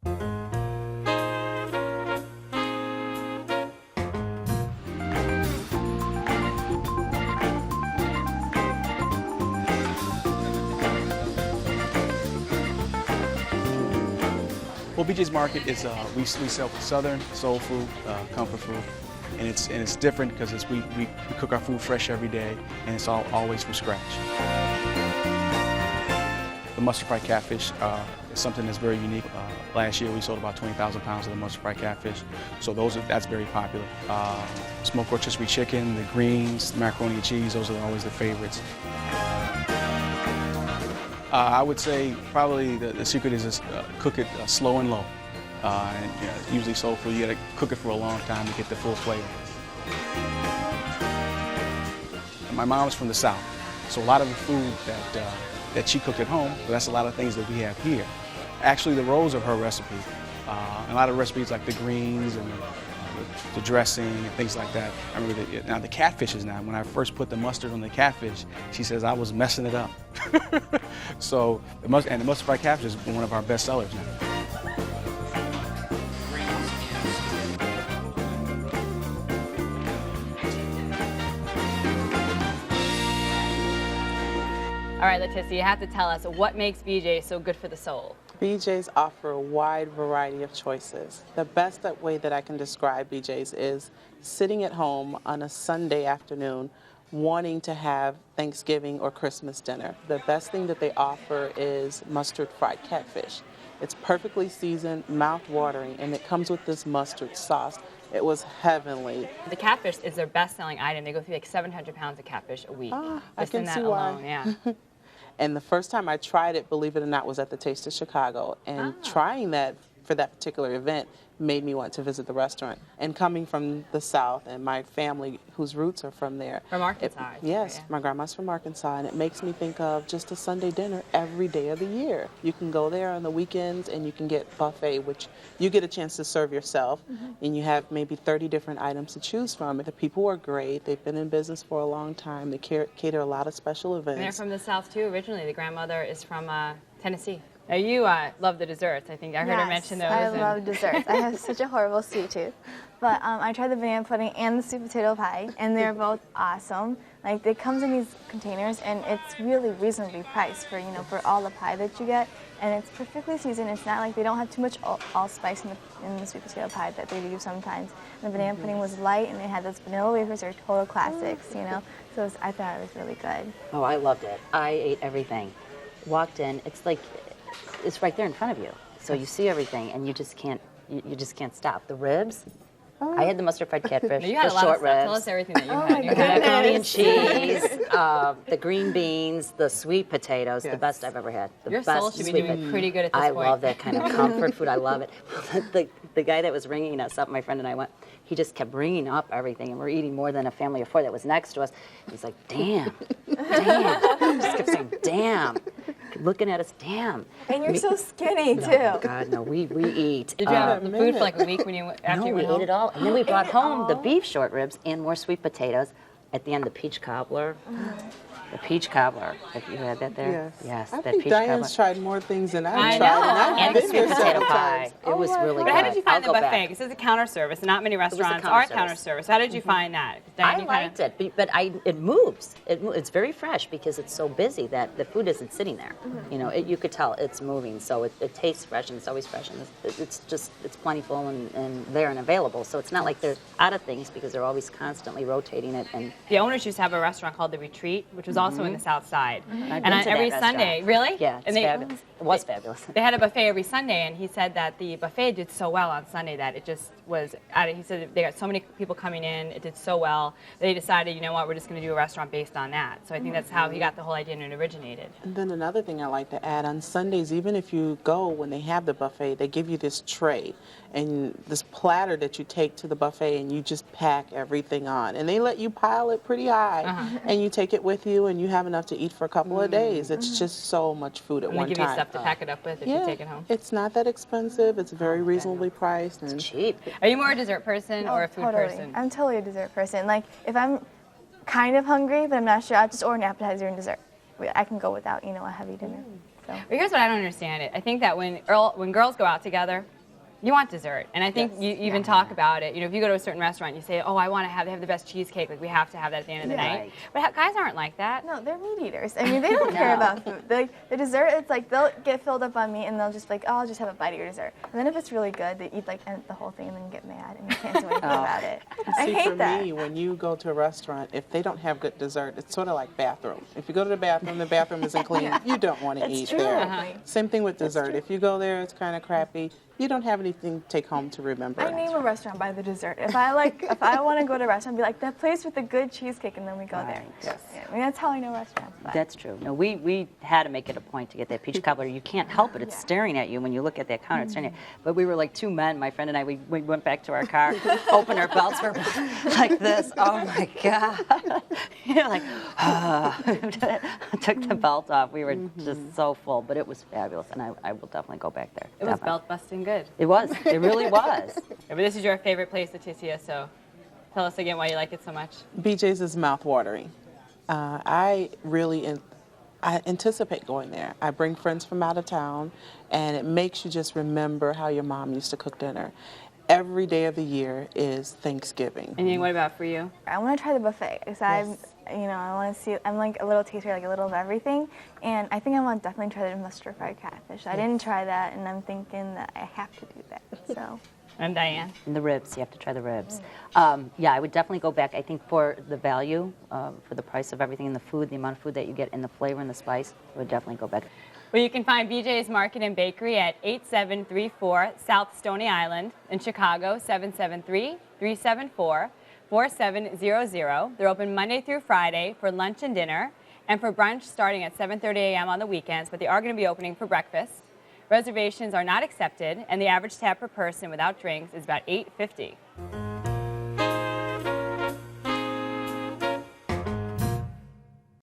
Well, BJ's Market is we sell Southern soul food, comfort food, and it's different because we cook our food fresh every day, and it's always from scratch. The mustard fried catfish is something that's very unique. Last year we sold about 20,000 pounds of the mustard fried catfish, so that's very popular. Smoked rotisserie chicken, the greens, the macaroni and cheese, those are always the favorites. I would say probably the secret is just cook it slow and low. Usually soul food, you gotta cook it for a long time to get the full flavor. My mom's from the South, so a lot of the food that she cooked at home, that's a lot of things that we have here. Actually, the rolls are her recipe. A lot of recipes like the greens and the dressing and things like that. I remember now the catfishes now, when I first put the mustard on the catfish, she says I was messing it up. So, the mustard fried catfish is one of our best sellers now. All right, Leticia, you have to tell us what makes BJ so good for the soul. BJ's offer a wide variety of choices. The best way that I can describe BJ's is sitting at home on a Sunday afternoon wanting to have Thanksgiving or Christmas dinner. The best thing that they offer is mustard fried catfish. It's perfectly seasoned, mouth-watering, and it comes with this mustard sauce. It was heavenly. The catfish is their best-selling item. They go through like 700 pounds of catfish a week. I can see why. Alone, yeah. And the first time I tried it, believe it or not, was at the Taste of Chicago. And trying that for that particular event made me want to visit the restaurant. And coming from the South and my family whose roots are from there. From Arkansas. Yes, right, yeah. my grandma's from Arkansas, and it makes me think of just a Sunday dinner every day of the year. You can go there on the weekends and you can get buffet, which you get a chance to serve yourself, and you have maybe 30 different items to choose from. The people are great. They've been in business for a long time. They cater a lot of special events. And they're from the South too originally. The grandmother is from Tennessee. Now you love the desserts. I think I heard her mention those. I love desserts. I have such a horrible sweet tooth. But I tried the banana pudding and the sweet potato pie, and they're both awesome. Like, it comes in these containers, and it's really reasonably priced for, for all the pie that you get. And it's perfectly seasoned. It's not like they don't have too much allspice in the sweet potato pie that they do sometimes. And the banana pudding was light, and they had those vanilla wafers, are total classics, So I thought it was really good. Oh, I loved it. I ate everything. Walked in, it's like, it's right there in front of you. So you see everything, and you just can't stop. The ribs, I had the mustard fried catfish, you had the a lot short of stuff. ribs. Tell us everything that you had. You had macaroni and cheese, the green beans, the sweet potatoes, the best I've ever had. The Your best soul should be sweet doing pretty good at this I point. love that kind of comfort food. I love it. The guy that was ringing us up, my friend and I went, he just kept bringing up everything, and we're eating more than a family of four that was next to us. He's like, damn, damn. Just kept saying, damn. Looking at us, damn. And you're so skinny, too. No, God, no, we eat. Did you have the food for like a week after you went home? No, we ate it all. And then we brought home the beef short ribs and more sweet potatoes. At the end, the peach cobbler. The peach cobbler. Have you had that there? Yes, I that think peach Diane's cobbler. tried more things than I I've know. tried. And the sweet potato pie. It was really good. But how did you find the I'll go buffet? back. Because it's a counter service. Not many restaurants counter are service. counter service. How did you find that? I liked it, but it moves. It's very fresh because it's so busy that the food isn't sitting there. You could tell it's moving, so it tastes fresh, and it's always fresh, and it's plentiful and there and available. So it's not like they're out of things because they're always constantly rotating it. And the owners used to have a restaurant called The Retreat, which was also in the South Side. I've And been to that every restaurant. Sunday, really? Yeah, it's fabulous. It was fabulous. They had a buffet every Sunday, and he said that the buffet did so well on Sunday that it just was. He said they got so many people coming in, it did so well. They decided, you know what, we're just going to do a restaurant based on that. So I think that's how he got the whole idea and it originated. And then another thing I like to add, on Sundays, even if you go when they have the buffet, they give you this tray and this platter that you take to the buffet, and you just pack everything on. And they let you pile it pretty high, and you take it with you, and you have enough to eat for a couple of days. It's just so much food at And one they time. give you stuff to pack it up with if you take it home. It's not that expensive. It's very reasonably priced. And It's cheap. Are you more a dessert person or a food Totally. person? I'm totally a dessert person. Like, if I'm kind of hungry, but I'm not sure, I'll just order an appetizer and dessert. I can go without, a heavy dinner. So. But here's what I don't understand. I think that when girls go out together, you want dessert, and I think you even talk about it. You know, if you go to a certain restaurant, you say, "Oh, I want to have they have the best cheesecake. Like we have to have that at the end of the night." But guys aren't like that. No, they're meat eaters. I mean, they don't care about food. The dessert, it's like they'll get filled up on meat and they'll just be like, "Oh, I'll just have a bite of your dessert." And then if it's really good, they eat like the whole thing and then get mad and you can't do anything about it. I See, hate for that. me, when you go to a restaurant, if they don't have good dessert, it's sort of like bathroom. If you go to the bathroom isn't clean, you don't want to It's eat true. there. Same thing with dessert. If you go there, it's kind of crappy. You don't have anything to take home to remember. I name a restaurant by the dessert. If I want to go to a restaurant, be like that place with the good cheesecake, and then we go there. Yes. Yeah, I mean, that's how I know restaurants. But. That's true. No, we had to make it a point to get that peach cobbler. You can't help it. It's staring at you when you look at that counter. It's staring at you. But we were like two men, my friend and I. We went back to our car, opened our belts, were like this. Oh my God! You're like, took the belt off. We were just so full, but it was fabulous, and I will definitely go back there. It was belt busting good. It was. It really was. Yeah, but this is your favorite place, Leticia, so tell us again why you like it so much. BJ's is mouth-watering. I anticipate going there. I bring friends from out of town, and it makes you just remember how your mom used to cook dinner. Every day of the year is Thanksgiving. And then what about for you? I want to try the buffet because I want to see. I'm like a little taster, like a little of everything, and I think I want to definitely try the mustard fried catfish. I didn't try that, and I'm thinking that I have to do that. So. And Diane? And the ribs, you have to try the ribs. Yeah, I would definitely go back. I think for the value, for the price of everything in the food, the amount of food that you get, and the flavor and the spice, I would definitely go back. Well, you can find BJ's Market and Bakery at 8734 South Stony Island in Chicago, 773-374-4700. They're open Monday through Friday for lunch and dinner, and for brunch starting at 7:30 a.m. on the weekends, but they are going to be opening for breakfast. Reservations are not accepted, and the average tab per person without drinks is about $8.50.